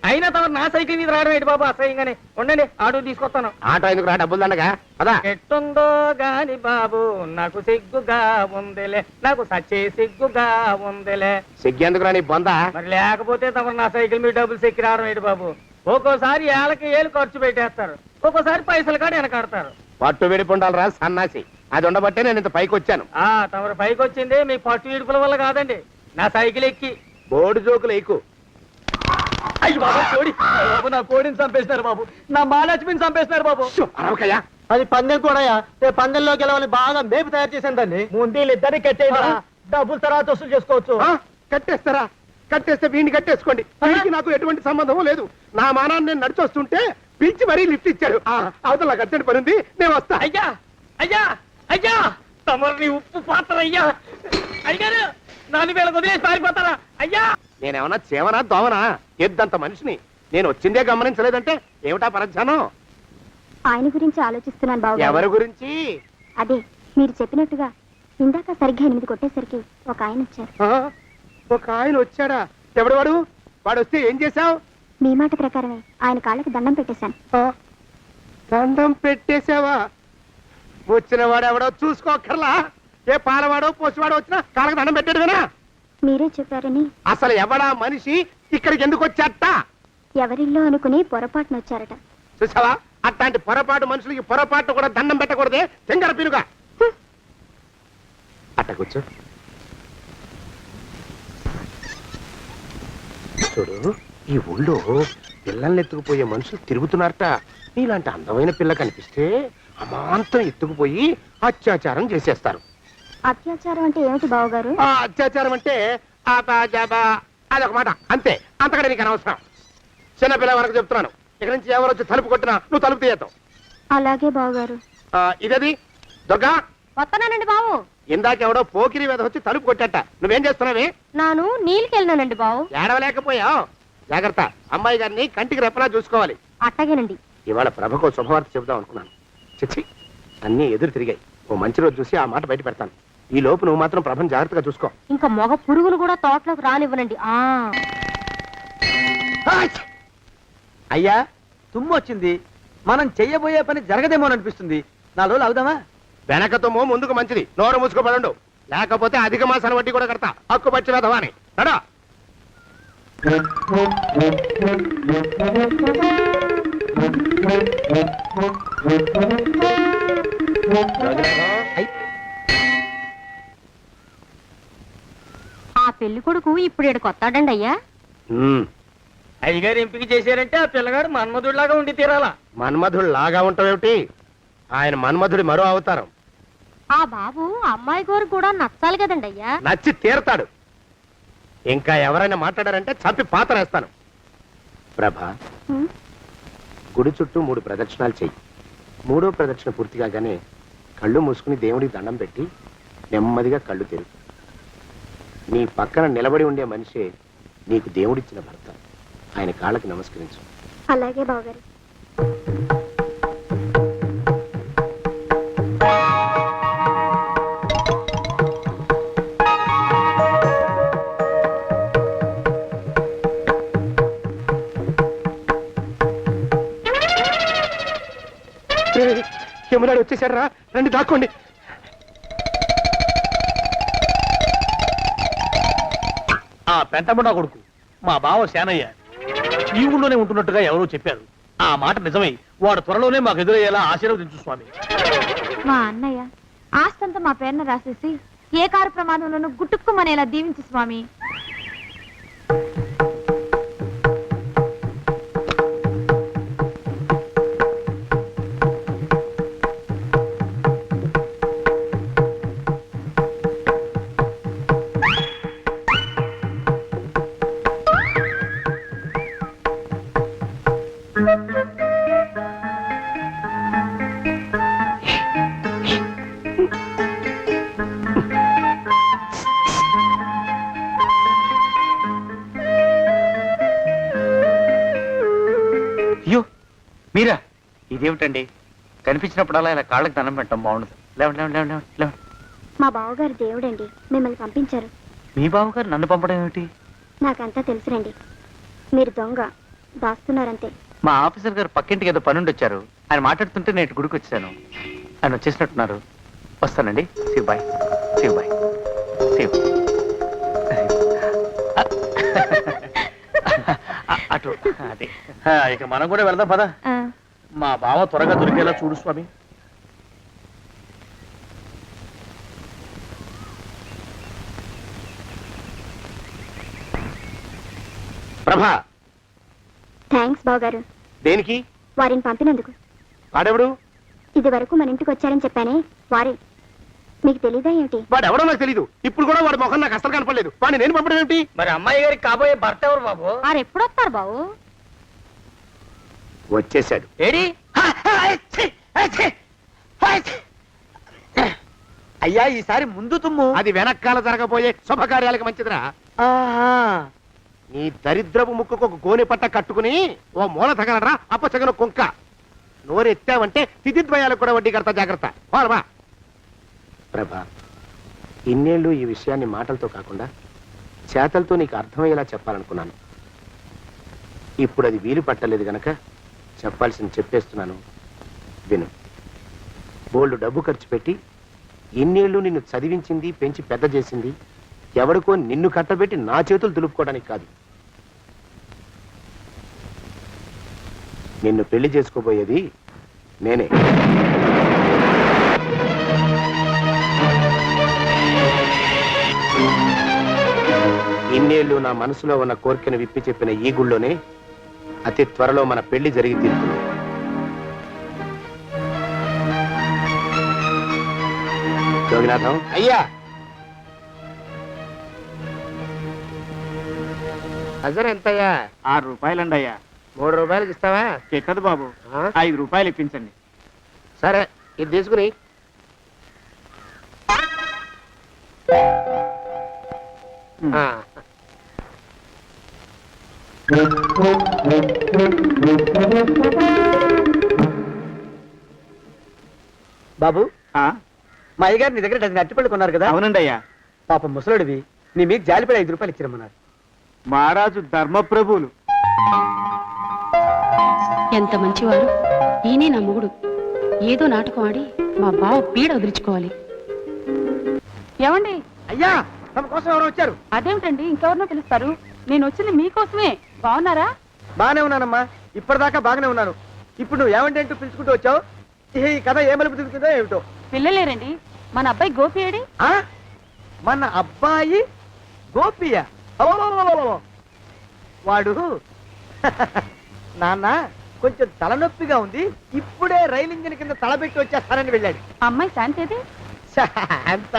అయినా తమరు నా సైకిల్ మీద రావడం ఏంటి బాబు అసహ్యంగానే. ఉండండి ఆటో తీసుకొస్తాను. ఆటో ఎందుకు రా, డబ్బులు దండగా. పదా. ఎట్టుందో గాని బాబు నాకు సిగ్గుగా ఉందిలే, నాకు సచ్చే సిగ్గుగా ఉందిలే. సిగ్గెందుకు రా నీ బొందా. మరి లేకపోతే తమరు నా సైకిల్ మీద డబ్బులు సెక్కి రావడం ఏంటి బాబు? ఒక్కోసారి ఏళ్ళకి ఏళ్ళు ఖర్చు పెట్టేస్తారు, ఒక్కోసారి పైసలు కాడ వెనకాడతారు. పట్టు విడిపుండాలరా సన్నాసి. అది ఉండబట్టే నేను ఇంత పైకి వచ్చాను. తమరు పైకి వచ్చింది మీ పట్టు ఇడుపుల వల్ల కాదండి, నా సైకిల్ ఎక్కి. బోర్డు జోకులు ఎక్కువ. అయ్యి బాబు కోడి, బాబు నా కోడిని చంపేస్తున్నారు బాబు, నా మహాలక్ష్మిని చంపేస్తున్నారు బాబు. అరవకయ్యా. అది పందెం కూడా పందెంలో గెలవని బాగా మేపు తయారు చేశాను దాన్ని. ముందు వీళ్ళిద్దరిని కట్టేయండి, డబ్బులు తర్వాత వసూలు చేసుకోవచ్చు. కట్టేస్తారా? కట్టేస్తే వీడిని కట్టేసుకోండి. వీడికి నాకు ఎటువంటి సంబంధం లేదు. నా మానాన్ని నేను నడిచొస్తుంటే పిలిచి మరీ లిఫ్ట్ ఇచ్చాడు. అవతల నాకు అర్జెంట్ పని ఉంది, నేను వస్తా. అయ్యా అయ్యా అయ్యా, తమరిని ఉప్పు పాత్ర అయ్యా. అయ్యారు నన్ను వీళ్ళకి వదిలేసి పారిపోతారా? అయ్యా నేనేమన్నా చేవనా దోవనా? ఎద్దంత మనిషిని. నేను వచ్చిందే గమనించలేదంటే ఏమిటా పరధ్యానం? ఆయన గురించి ఆలోచిస్తున్నాను బాబు. ఎవరి గురించి? అదే మీరు చెప్పినట్టుగా ఇందాక సరిగ్గా 8 కొట్టేసరికి ఒక ఆయన వచ్చారు. ఒక ఆయన వచ్చాడా? ఎవడు వాడు? వాడు వస్తే ఏం చేశావు? మీ మాట ప్రకారమే ఆయన కాళ్ళకి దండం పెట్టేశాను. దండం పెట్టేశావా? వచ్చిన వాడు ఎవడో చూసుకోకర్లా. ఏ పాలవాడో పోసివాడో వచ్చినా కాళ్ళకి దండం పెట్టాడువేనా? మీరే చెప్పారని. అసలు ఎవడా మనిషి? ఇక్కడికి ఎందుకు వచ్చాట? ఎవరిల్లో అనుకుని పొరపాటున వచ్చారట. చూసావా, అట్లాంటి పొరపాటు మనుషులకి పొరపాటు కూడా దండం పెట్టకూడదే. తెంగర పినుగా అట్ట కూర్చో. చూడు, ఈ ఊళ్ళో పిల్లల్ని ఎత్తుకుపోయే మనుషులు తిరుగుతున్నారట. నీలాంటి అందమైన పిల్ల కనిపిస్తే అమాంతం ఎత్తుకుపోయి అత్యాచారం చేసేస్తారు. అత్యాచారం అంటే ఏమిటి బావగారు? ఆ అత్యాచారం అంటే అదొక మాట అంతే. అంతకంటే నీకు అనవసరం. చిన్నపిల్ల వరకు చెప్తున్నాను. ఇక్కడి నుంచి ఎవరు వచ్చి తలుపు కొట్టినా నువ్వు తలుపు తీయతావు. అలాగే బావగారు. ఇదది దొంగ. వస్తున్నానండి బావు. ఇందాకెవడో పోకిరి మీద వచ్చి తలుపు కొట్టట. నువ్వేం చేస్తున్నావే? నాను నీళ్ళకి వెళ్ళినానండి బావు. ఏడవలేకపోయావు. జాగ్రత్త, అమ్మాయి గారిని కంటికి రెప్పలా చూసుకోవాలి. అట్టగేనండి. ఇవాళ ప్రభకు శుభవార్త చెబుదాం అనుకున్నాను. చిచ్చి, అన్నీ ఎదురు తిరిగాయి. ఓ మంచి రోజు చూసి ఆ మాట బయట పెడతాను. ఈ లోపు నువ్వు మాత్రం ప్రభను జాగ్రత్తగా చూసుకో. ఇంకా మగ పురుగులు కూడా తోటలోకి రానివ్వనండి. అయ్యా తుమ్ము వచ్చింది, మనం చెయ్యబోయే పని జరగదేమో అనిపిస్తుంది. 4 రోజులు అవుదామా? వెనకతోమో ముందుకు మంచిది. నోరు మూసుకోబడండు, లేకపోతే అధిక మాసాల వడ్డీ కూడా కడతా. హక్కు పచ్చి వేధవా అని నడా. ఆ పెళ్లి కొడుకు ఇప్పుడు ఇక్కడికి వస్తాడండి అయ్యా. అయ్యగారు ఎంపిక చేశారంటే ఆ పిల్లగాడు మన్మధుడిలాగా ఉండి తీరాలా. మన్మధుడు లాగా ఉంటావేమిటి? ఆయన మన్మధుడి మరో అవతారం. ఆ బాబు అమ్మాయి గారు కూడా నచ్చాలి కదండి అయ్యా. నచ్చి తీరతాడు. ఇంకా ఎవరైనా మాట్లాడారంటే చంపి పాతరేస్తాను. ప్రభా, గుడి చుట్టూ 3 ప్రదక్షిణాలు చెయ్యి. 3వ ప్రదక్షిణ పూర్తి కాగానే కళ్ళు మూసుకుని దేవుడికి దండం పెట్టి నెమ్మదిగా కళ్ళు తెరుగు. నీ పక్కన నిలబడి ఉండే మనిషే నీకు దేవుడిచ్చిన భర్త. ఆయన కాళ్ళకి నమస్కరించు. అలాగే బావగారు. యమునాడు వచ్చేసాడు రా, రండి దాక్కోండి. ఆ పెంటముడా కొడుకు మా బావ శానయ్య ఈ ఊళ్ళోనే ఉంటున్నట్టుగా ఎవరో చెప్పారు. ఆ మాట నిజమై వాడు త్వరలోనే మాకు ఎదురయ్యేలా ఆశీర్వదించు స్వామి. మా అన్నయ్య ఆస్తంతా మా పేరున రాసేసి ఏ కారు ప్రమాదంలోనూ గుట్టుక్కుమనేలా దీవించు స్వామి. అయ్యో మీరా? ఇదేమిటండి, కనిపించినప్పుడల్లా ఇలా కాళ్ళకి దండం పెట్టడం బాగుండదు. లేవండి లేవండి లేవండి లేవండి లేవండి. మా బావగారు దేవుడండి మిమ్మల్ని పంపించారు. మీ బావగారు నన్ను పంపడం ఏమిటి? నాకంతా తెలుసురండి. మీరు దొంగ దాస్తున్నారంతే. మా ఆఫీసర్ గారు పక్కింటికి ఏదో పనుండి వచ్చారు. ఆయన మాట్లాడుతుంటే నేను గుడికి వచ్చాను. ఆయన వచ్చేసినట్టున్నారు. వస్తానండి. శివ్ బాయ్. శివ్ బాయ్. శివ్. అటు అదే. ఇక మనం కూడా వెళ్దాం పద. మా బావ త్వరగా దొరికేలా చూడు స్వామి. ప్రభా, థ్యాంక్స్ బావగారు దేనికి? వారిని పంపినందుకు. వాడెవడు? ఇది వరకు మన ఇంటికి వచ్చారని చెప్పానే వారే. మీకు తెలీదా ఏమిటి? వాడెవడో నాకు తెలీదు. ఇప్పుడు కూడా వాడి మొహం నాకు అసలు కనపడలేదు. వాడిని నేను పంపడం ఏమిటి? మరి అమ్మాయి గారికి కాబోయే భర్త ఎవరు బాబు? వారు ఎప్పుడు వస్తారు బావు? వచ్చేసాడు. ఏడి? అయ్యా ఈసారి ముందు తుమ్ము. అది వెనకాల జరగబోయే శుభకార్యాలకు మంచిదిరా. నీ దరిద్రపు ముక్కుకు ఒక గోనె పట్ట కట్టుకుని ఓ మూల తగలరా అప్పచగన కుంక. నోరెత్తావంటే తిథిద్వయాలకు కూడా వడ్డీ కడతా, జాగ్రత్త. వాళ్ళమా ప్రభా, ఇన్నేళ్ళు ఈ విషయాన్ని మాటలతో కాకుండా చేతలతో నీకు అర్థమయ్యేలా చెప్పాలనుకున్నాను. ఇప్పుడు అది వీలు పట్టలేదు గనక చెప్పాల్సింది చెప్పేస్తున్నాను, విను. బోల్డు డబ్బు ఖర్చు పెట్టి ఇన్నేళ్ళు నిన్ను చదివించింది, పెంచి పెద్ద చేసింది ఎవడికో నిన్ను కట్టబెట్టి నా చేతులు దులుపుకోవడానికి కాదు. నిన్ను పెళ్లి చేసుకోబోయేది నేనే. ఇన్నేళ్ళు నా మనసులో ఉన్న కోరికను విప్పి చెప్పిన ఈ గుళ్ళోనే అతి త్వరలో మన పెళ్లి జరిగి తీరుతుంది. జోగినాథం అయ్యా, హజర్ ఎంతయ్యా? 6 రూపాయలండి అయ్యా. 3 రూపాయలకి ఇస్తావా? చెక్కదు బాబు, 5 రూపాయలు ఇప్పించండి. సరే, ఇది తీసుకుని. బాబు, ఆ, మా అయ్యగారు నీ దగ్గర డజన్ అరటిపళ్ళు కొన్నారు కదా? అవునండి అయ్యా. పాపం ముసలుడివి, నీ మీకు జాలిపడి 5 రూపాయలు ఇచ్చిరమ్మన్నారు. మహారాజు ధర్మప్రభువులు. ఎంత మంచివారు. ఈయనే నా మొగుడు. ఏదో నాటకం ఆడి మా బావ పీడ వదిలించుకోవాలి. ఏమండి? అయ్యా, తమ కోసం ఎవరు వచ్చారు? అదేమిటండి ఇంకెవరినో పిలుస్తారు? నేను వచ్చింది మీకోసమే. బాగున్నారా? బాగానే ఉన్నానమ్మా, ఇప్పటిదాకా బాగానే ఉన్నాను. ఇప్పుడు నువ్వు ఏమంటే అంటూ పిలుచుకుంటూ వచ్చావు. ఈ కథ ఏ మలుపు తిరుగుతుందో ఏమిటో. పిల్లలేరండి. మన అబ్బాయి గోపి ఏడి? ఆ? మన అబ్బాయి గోపియ? అబ్బబ్బబ్బబ్బబ్బ. వాడు నాన్న కొంచెం తలనొప్పిగా ఉంది, ఇప్పుడే రైలు ఇంజిన్ కింద తలబెట్టి వచ్చేస్తానని వెళ్ళాడు. అమ్మాయి శాంతేది? అంత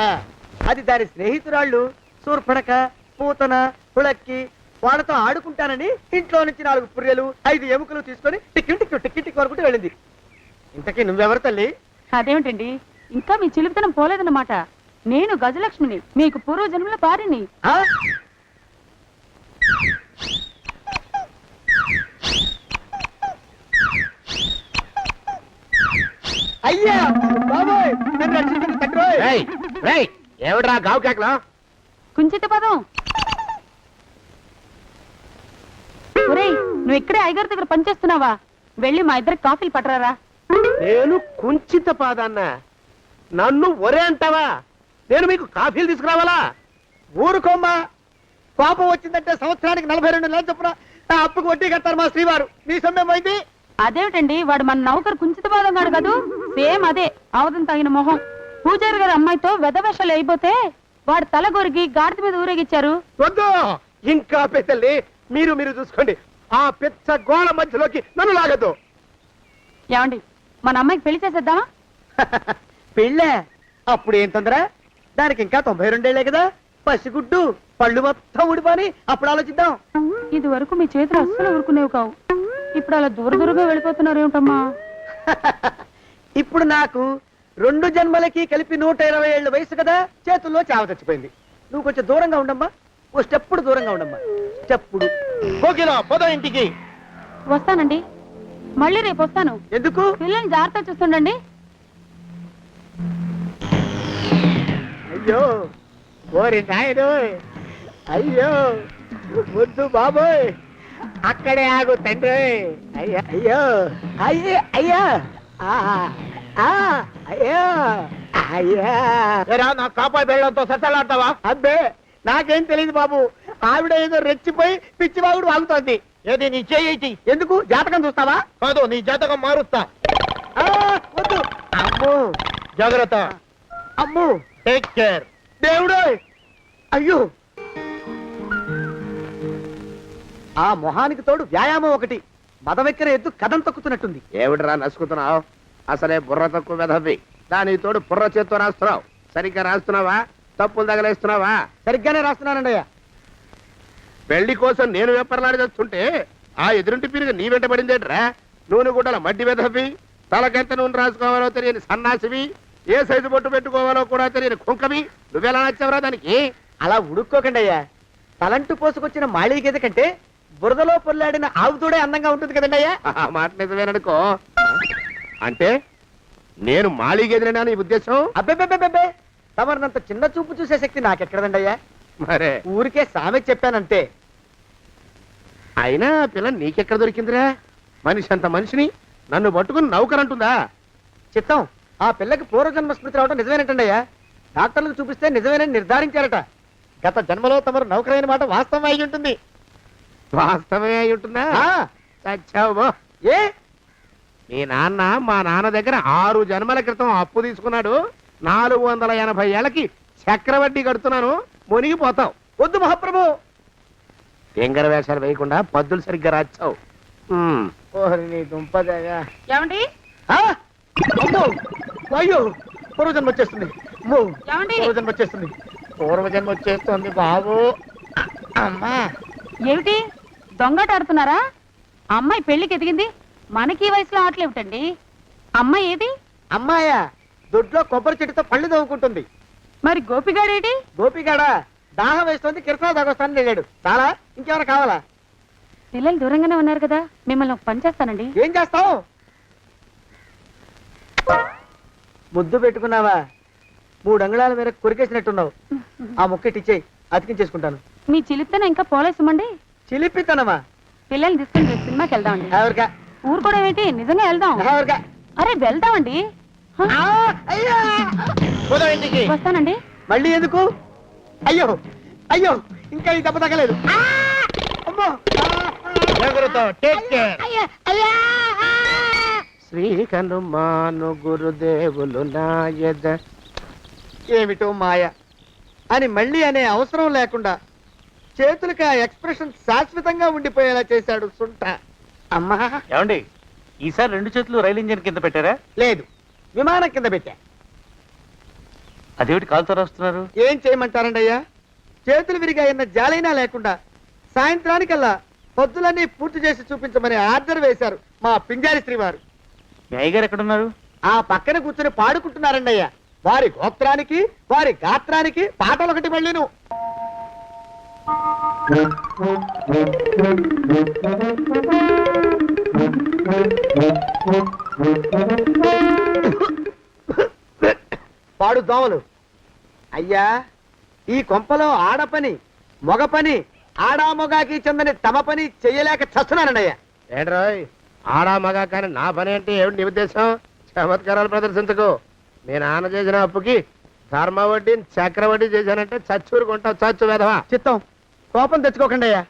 అది దాని స్నేహితురాళ్ళు సూర్పడక, పూతన, పుళక్కి వాళ్ళతో ఆడుకుంటానని ఇంట్లో నుంచి 4 పుర్రెలు 5 ఎముకలు తీసుకొని టిక్కి టిక్కి టిక్కి టిక్కి వరకు వెళ్ళింది. ఇంతకీ నువ్వెవరు తల్లి? అదేమిటండి ఇంకా మీ చిలుపుతనం పోలేదన్నమాట. నేను గజలక్ష్మిని, మీకు పూర్వ జన్మల భార్యని. ఆ? అయ్యా బాబోయ్, నన్ను రక్షించండి తండ్రోయ్. ఏమిడ్రా గావు కేకలో? కుంచిత పదం. ఒరేయ్, నువ్వు ఇక్కడే అయ్యగారి దగ్గర పనిచేస్తున్నావా? వెళ్ళి మా ఇద్దరికి కాఫీలు పట్టరారా. నేను కుంచిత పాదాన్న, నన్ను ఒరే అంటావా? నేను మీకు కాఫీలు తీసుకురావాలా? ఊరుకోమ్మా, కోపం వచ్చిందంటే సంవత్సరానికి 42 నెలలు చొప్పున ఆ అప్పుకు వడ్డీ కట్టారు మా శ్రీవారు. నీ సొమ్మేం పోయింది? అదేమిటండి, వాడు మన నౌకరు కుంచిత పాదం గాడు కదూ. సేమ్ అదే, అవధం తగిన మొహం. పూజారి గారి అమ్మాయితో వెధవేషాలు అయిపోతే వాడు తల గొరిగి గాడిద మీద ఊరేగిచ్చారు. వద్దు, ఇంకా పెద్దల్ని మీరు చూసుకోండి. ఆ పెద్ద గోళ మధ్యలోకి నన్ను లాగద్దు. ఏమండి, మన అమ్మాయికి పెళ్లి చేసేద్దామా? పెళ్ళే? అప్పుడు ఏం తొందర? దానికి ఇంకా 92 ఏళ్లే కదా. పసిగుడ్డు పళ్ళు మొత్తం ఊడిపోని అప్పుడు ఆలోచిద్దాం. ఇది వరకు మీ చేతులు అస్సలు ఊరుకునేవి కావు. ఇప్పుడు అలా దూరదూరంగా వెళ్ళిపోతున్నారు ఏమిటమ్మా? ఇప్పుడు నాకు 2 జన్మలకి కలిపి 120 ఏళ్ళ వయసు కదా, చేతుల్లో చావ చచ్చిపోయింది. నువ్వు కొంచెం దూరంగా ఉండమ్మా, ఓ స్టెప్పుడు దూరంగా ఉండమ్మా. స్టెప్పుడు కోకిలో పోదా ఇంటికి. వస్తానండి, మళ్ళీ రేపు వస్తాను. ఎందుకు? పిల్లల్ని జాగ్రత్త చూస్తుండండి. అయ్యో ఓరి నాయను అయ్యో ముద్దు బాబోయ్ అక్కడే ఆగు తండ్రి అయ్యా అయ్యో అయ్యో అయ్యా అయ్యో అయ్యా నా కాపాయి బెళ్ళంతో సత్తలాడతావా? అబ్బే నాకేం తెలియదు బాబు ఆవిడ ఏదో రెచ్చిపోయి పిచ్చివాగుడు వాగుతోంది. ఏది నీ చేయి? ఎందుకు జాతకం చూస్తావా? కాదు, నీ జాతకం మారుస్తా. వద్దు అమ్మో జాగ్రత్త. అమ్మో టేక్ కేర్. దేవుడు అయ్యో ఆ మొహానికి తోడు వ్యాయామం ఒకటి మదవెక్కిన ఎద్దు కథం తొక్కుతున్నట్టుంది. ఏమిటిరా నసుకుతున్నావు? అసలే బుర్ర తక్కువ వెధవి, దానికి తోడు బుర్ర చేత్తో రాస్తున్నావు. సరిగ్గా రాస్తున్నావా? తప్పులు తగలేస్తున్నావా? సరిగ్గానే రాస్తున్నానండి అయ్యా. పెళ్లి కోసం నేను వెప్పర్లాడి చేస్తుంటే ఆ ఎదురింటి పీరుగా నీ వెంట పడిందేట్రా? నూనె గుడ్డల మడ్డి వెధవి, తలకెంత నూనె రాసుకోవాలో తెలియని సన్నాసివి, ఏ సైజు బొట్టు పెట్టుకోవాలో కూడా తెలియని కుంకవి, నువ్వెలా నచ్చావురా దానికి? అలా ఉడుక్కోకండి అయ్యా. తలంటు పోసుకొచ్చిన మాళీ గేదె కంటే బురదలో పొల్లాడిన ఆవుతోడే అందంగా ఉంటుంది కదండి అయ్యా. మాట నిజమేననుకో. అంటే నేను మాళీ గేదెనా నీ ఉద్దేశం? అబ్బెబ్బెబ్బెబ్బే, తమరినంత చిన్న చూపు చూసే శక్తి నాకెక్కడదండి అయ్యా. మరే ఊరికే సామె చెప్పానంతే. అయినా పిల్ల నీకెక్కడ దొరికిందిరా? మనిషి అంత మనిషిని నన్ను పట్టుకుని నౌకరంటుందా? చిత్తం, ఆ పిల్లకి పూర్వజన్మ స్మృతి రావడం నిజమేనటండి అయ్యా. డాక్టర్లకు చూపిస్తే నిజమేనని నిర్ధారించారట. గత జన్మలో తమరు నౌకరైన మాట వాస్తవం అయి ఉంటుంది. వాస్తవమే అయి ఉంటుందా? చచ్చావు. ఏ మీ నాన్న మా నాన్న దగ్గర 6 జన్మల క్రితం అప్పు తీసుకున్నాడు. 480 ఏళ్ళకి చక్రవడ్డీ కడుతున్నాను, మునిగిపోతావు. వద్దు మహాప్రభు, ఎంగర వేషాలు వేయకుండా పద్దులు సరిగ్గా రాచావు. నీ దుంపదగా. ఏమండి అయ్యో పూర్వజన్మ వచ్చేస్తుంది. ఏమండి? పూర్వజన్మ వచ్చేస్తుంది. పూర్వజన్మ వచ్చేస్తుంది బాబు. అమ్మా ఏమిటి దొంగట ఆడుతున్నారా? అమ్మాయి పెళ్లికి ఎదిగింది, మనకి ఈ వయసులో ఆటలేమిటండి? అమ్మాయి ఏది? అమ్మాయా? దొడ్లో కొబ్బరి చెట్టుతో పళ్ళు తవ్వుకుంటుంది. మరి గోపిగాడేటి? గోపిగాడా దాహం వేస్తుంది, కిరసా దాగొస్తానని వెళ్ళాడు. చాలా ఇంకేమైనా కావాలా? పిల్లలు దూరంగానే ఉన్నారు కదా, మిమ్మల్ని ఒక పని చేస్తానండి. ఏం చేస్తావు? ముద్దు పెట్టుకున్నావా? 3 అంగుళాల మేర కొరికేసినట్టున్నావు. ఆ ముక్కటిచ్చేయి, అతికించేసుకుంటాను. మీ చిలిపితేనే ఇంకా పోలేసమండి. చిలిపితనమా? పిల్లల్ని తీసుకుని రేపు సినిమాకి వెళ్దామండి. ఎవరికా? ఊరు కూడా ఏంటి, నిజంగా వెళ్దాం. ఎవరికా? అరే వెళ్దామండి. హ? ఇంటికి వస్తానండి. మళ్ళీ ఎందుకు? అయ్యో అయ్యో, ఇంకా ఈ దెబ్బ తగ్గలేదు. అమ్మో! శ్రీ హనుమాను గురుదేవులు నాయద. ఏమిటో మాయ అని మళ్ళీ అనే అవసరం లేకుండా చేతులకి ఆ ఎక్స్ప్రెషన్ శాశ్వతంగా ఉండిపోయేలా చేశాడు సుంట. అమ్మా ఏమండి, ఈసారి 2 చేతులు రైలు ఇంజిన్ కింద పెట్టారా? లేదు, విమానం కింద పెట్టా. అదేమిటి కాలుతో రాస్తున్నారు? ఏం చేయమంటారండి అయ్యా? చేతులు విరిగాయన్న జాలైనా లేకుండా సాయంత్రానికల్లా పొద్దులన్నీ పూర్తి చేసి చూపించమని ఆర్డర్ వేశారు మా పింజారి శ్రీ వారు. మీ అయ్యగారు ఎక్కడున్నారు? ఆ పక్కన కూర్చుని పాడుకుంటున్నారండి అయ్యా. వారి గోత్రానికి వారి గాత్రానికి పాటలు ఒకటి మళ్ళీను. పాడు దోమలు. అయ్యా, ఈ కొంపలో ఆడపని మొగ పని ఆడా మొగాకి చెందని తమ పని చెయ్యలేక చస్తున్నానండి అయ్యా. ఏడ్రాయ్, ఆడా మగా కానీ నా పని అంటే ఏమిటి నీ ఉద్దేశం? చమత్కారాలు ప్రదర్శించకు. మీ నాన్న చేసిన అప్పుకి ధర్మ వడ్డీ చక్రవడ్డీ చేశానంటే చచ్చూరుకుంటావు. చచ్చు వెధవా. చిత్తం, కోపం తెచ్చుకోకండి అయ్యా.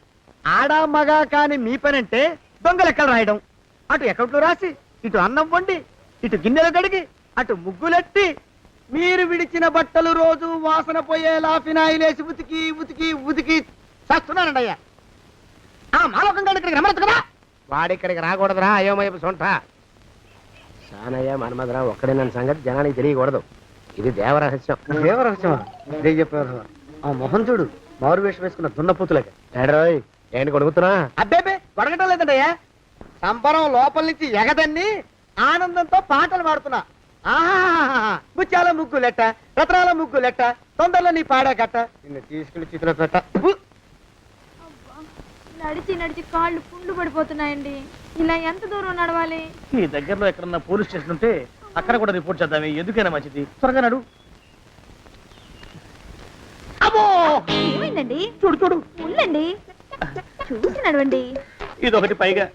ఆడా మగా కాని మీ పని అంటే దొంగ లెక్కలు రాయడం, అటు అకౌంట్లో రాసి, ఇటు అన్నం వండి, ఇటు గిన్నెలు కడిగి, అటు ముగ్గులెట్టి, మీరు విడిచిన బట్టలు రోజు వాసన పోయేలా ఫినాయిలేసి ఉతికి ఉతికి ఉతికి చస్తున్నానండి అయ్యా. ఆ మాలోకం గారు ఇక్కడికి రమ్మచ్చు కదా. వాడిక్కడికి రాకూడదురా అయోమయపు సొంట. సానయ్య మన్మధరా ఒక్కడే నన్ను సంగతి జనానికి తెలియకూడదు. ఇది దేవరహస్యం. దేవరహస్యం చెప్పారు. ఆ మొహం చూడు, మారు వేషం వేసుకున్న దున్నపూతులకి. ఏడ్రోయ్, ఏంటి కొడుకుతున్నా? అబ్బేబే కొడగటం లేదండి అయ్యా. సంబరం లోపల నుంచి ఎగదన్ని ఆనందంతో పాటలు పాడుతున్నా. ఆహా, ముత్యాల ముగ్గులెట్ట, రత్నాల ముగ్గులెట్ట, తొందరలో నీ పాడా కట్ట, నిన్ను తీసుకుని చిత్ర పెట్ట. నడిచి నడిచి కాళ్ళు పుండ్లు పడిపోతున్నాయండి. ఇలా ఎంత దూరం నడవాలి? ఈ దగ్గరలో ఎక్కడన్నా పోలీస్ స్టేషన్ ఉంటే అక్కడ కూడా రిపోర్ట్ చేద్దామే, ఎందుకైనా మంచిది. త్వరగా నడు. అమ్మో ఏమైందండి? చూడు చూడు ఉండండి, చూసి నడవండి. ఇదొకటి పైగా.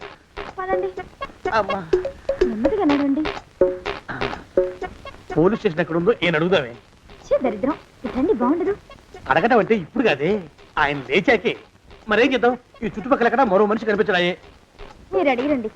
పదండి, అమ్మా నెమ్మదిగా నడవండి. పోలీస్ స్టేషన్ ఎక్కడ ఉందో ఏం అడుగుదామే. ఛీ, దరిద్రం. ఇటండి, బాగుండదు. అడగటం అంటే ఇప్పుడు కాదే, ఆయన లేచాకే. మరేం చేద్దాం, ఈ చుట్టుపక్కల ఎక్కడ మరో మనిషి కనిపించడాయే. మీరు అడిగిరండి.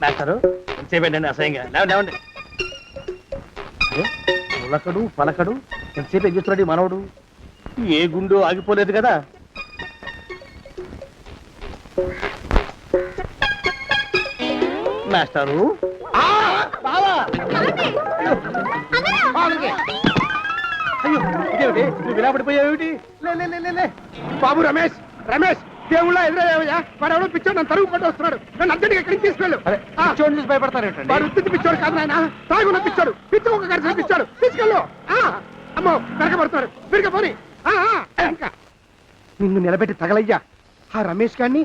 మాస్టారు ఎంతసేపండి అసహ్యంగా లేవండి లేవండి. అరే పులకడు పలకడు ఎంతసేపు ఏం చేస్తున్నాడు ఈ మనవడు? ఏ గుండు ఆగిపోలేదు కదా. మాస్టారు అయ్యో ఇదేమిటి నువ్వు ఇలా పడిపోయావేమిటి? లే లే లే, లే లే. బాబు రమేష్ రమేష్ దేవుళ్ళ ఎదురయ్యా, వాడు ఎవడో పిచ్చోడు నన్ను తరుగు పట్టు వస్తున్నాడు. నన్ను అర్జెంట్గా ఎక్కడికి తీసుకెళ్ళు. చూడండి చూసి భయపడతారేంటండి? వాడు ఉత్తి పిచ్చోడు కాదు నాయన, తాగున్న పిచ్చాడు, పిచ్చి ఒక గడిచిన పిచ్చాడు. తీసుకెళ్ళు. అమ్మో వెనకబడుతున్నాడు, విరిగా పోని. ఇంకా నిన్ను నిలబెట్టి తగలయ్యా. ఆ రమేష్ గారిని